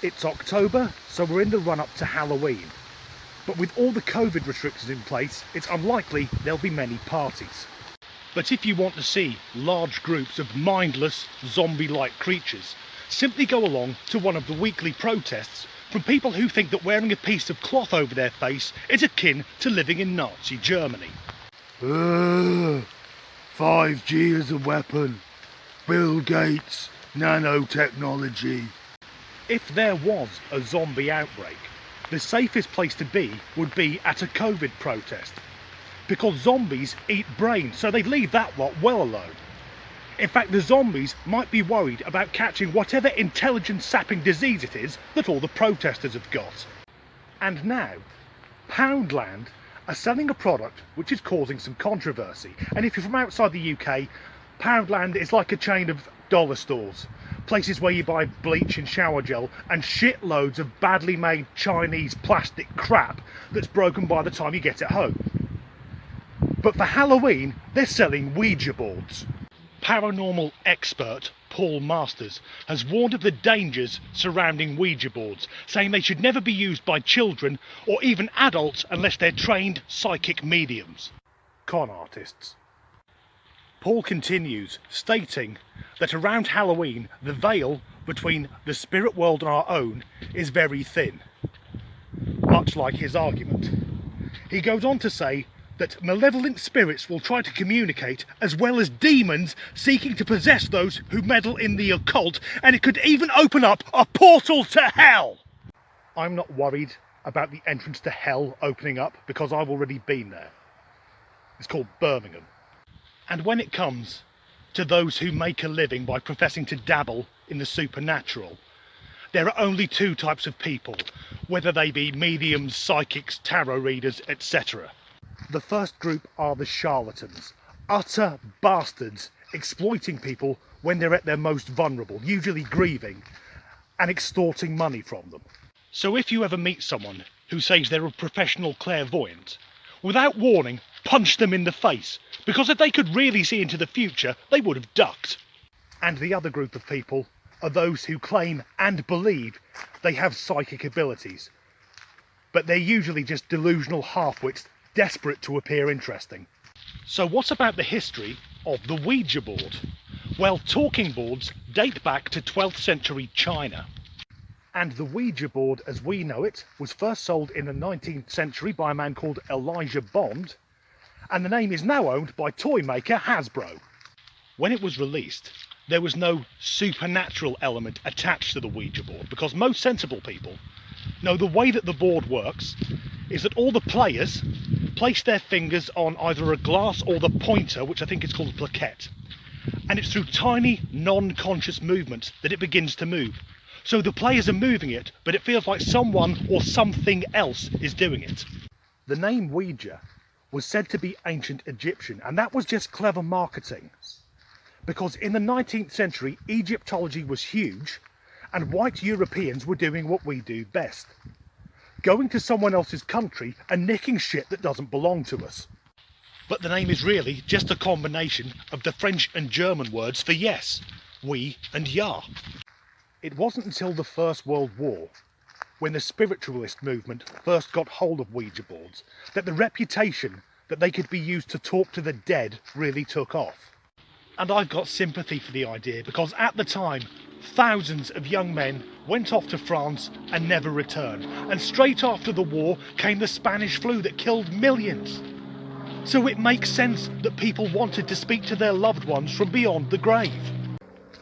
It's October, so we're in the run-up to Halloween. But with all the COVID restrictions in place, it's unlikely there'll be many parties. But if you want to see large groups of mindless, zombie-like creatures, simply go along to one of the weekly protests from people who think that wearing a piece of cloth over their face is akin to living in Nazi Germany. 5G is a weapon. Bill Gates, nanotechnology. If there was a zombie outbreak, the safest place to be would be at a COVID protest. Because zombies eat brains, so they'd leave that lot well alone. In fact, the zombies might be worried about catching whatever intelligence-sapping disease it is that all the protesters have got. And now, Poundland are selling a product which is causing some controversy. And if you're from outside the UK, Poundland is like a chain of dollar stores. Places where you buy bleach and shower gel and shitloads of badly made Chinese plastic crap that's broken by the time you get it home. But for Halloween, they're selling Ouija boards. Paranormal expert Paul Masters has warned of the dangers surrounding Ouija boards, saying they should never be used by children or even adults unless they're trained psychic mediums. Con artists. Paul continues, stating that around Halloween, the veil between the spirit world and our own is very thin, much like his argument. He goes on to say that malevolent spirits will try to communicate, as well as demons seeking to possess those who meddle in the occult, and it could even open up a portal to hell. I'm not worried about the entrance to hell opening up because I've already been there. It's called Birmingham. And when it comes to those who make a living by professing to dabble in the supernatural, there are only two types of people, whether they be mediums, psychics, tarot readers, etc. The first group are the charlatans, utter bastards exploiting people when they're at their most vulnerable, usually grieving, and extorting money from them. So if you ever meet someone who says they're a professional clairvoyant, without warning, punch them in the face, because if they could really see into the future, they would have ducked. And the other group of people are those who claim and believe they have psychic abilities, but they're usually just delusional half-wits desperate to appear interesting. So what about the history of the Ouija board? Well, talking boards date back to 12th century China. And the Ouija board as we know it was first sold in the 19th century by a man called Elijah Bond, and the name is now owned by toy maker Hasbro. When it was released, there was no supernatural element attached to the Ouija board, because most sensible people know the way that the board works is that all the players place their fingers on either a glass or the pointer, which I think is called a plaquette, and it's through tiny non-conscious movements that it begins to move. So the players are moving it, but it feels like someone or something else is doing it. The name Ouija was said to be ancient Egyptian, and that was just clever marketing. Because in the 19th century, Egyptology was huge, and white Europeans were doing what we do best. Going to someone else's country and nicking shit that doesn't belong to us. But the name is really just a combination of the French and German words for yes, oui and ja. It wasn't until the First World War, when the spiritualist movement first got hold of Ouija boards, that the reputation that they could be used to talk to the dead really took off. And I've got sympathy for the idea, because at the time, thousands of young men went off to France and never returned. And straight after the war came the Spanish flu that killed millions. So it makes sense that people wanted to speak to their loved ones from beyond the grave.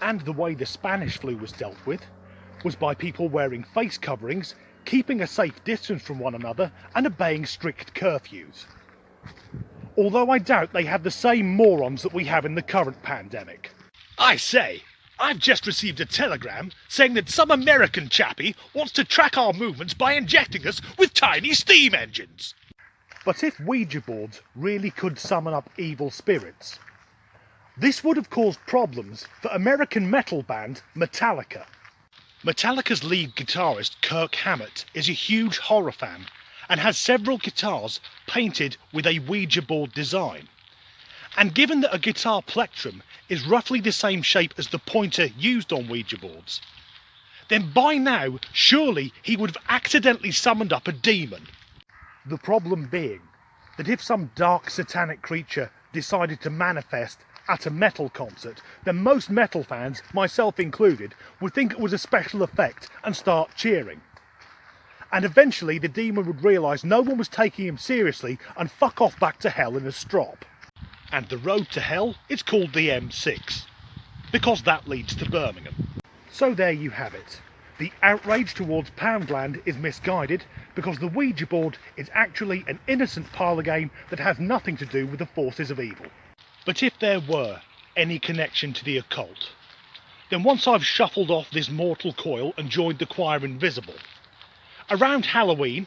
And the way the Spanish flu was dealt with was by people wearing face coverings, keeping a safe distance from one another, and obeying strict curfews. Although I doubt they had the same morons that we have in the current pandemic. I say, I've just received a telegram saying that some American chappie wants to track our movements by injecting us with tiny steam engines. But if Ouija boards really could summon up evil spirits, this would have caused problems for American metal band Metallica. Metallica's lead guitarist Kirk Hammett is a huge horror fan and has several guitars painted with a Ouija board design. And given that a guitar plectrum is roughly the same shape as the pointer used on Ouija boards, then by now surely he would have accidentally summoned up a demon. The problem being that if some dark satanic creature decided to manifest at a metal concert, then most metal fans, myself included, would think it was a special effect and start cheering. And eventually the demon would realise no one was taking him seriously and fuck off back to hell in a strop. And the road to hell is called the M6, because that leads to Birmingham. So there you have it. The outrage towards Poundland is misguided because the Ouija board is actually an innocent parlour game that has nothing to do with the forces of evil. But if there were any connection to the occult, then once I've shuffled off this mortal coil and joined the choir invisible, around Halloween,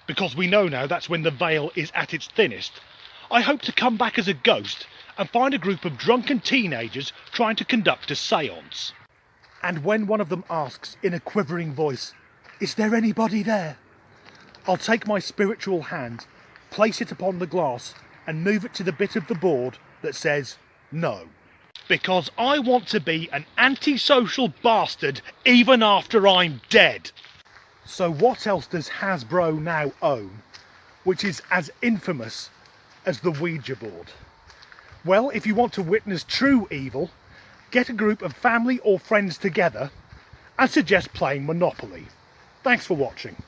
because we know now that's when the veil is at its thinnest, I hope to come back as a ghost and find a group of drunken teenagers trying to conduct a séance. And when one of them asks in a quivering voice, "Is there anybody there?" I'll take my spiritual hand, place it upon the glass and move it to the bit of the board that says no. Because I want to be an antisocial bastard even after I'm dead. So what else does Hasbro now own, which is as infamous as the Ouija board? Well, if you want to witness true evil, get a group of family or friends together and suggest playing Monopoly. Thanks for watching.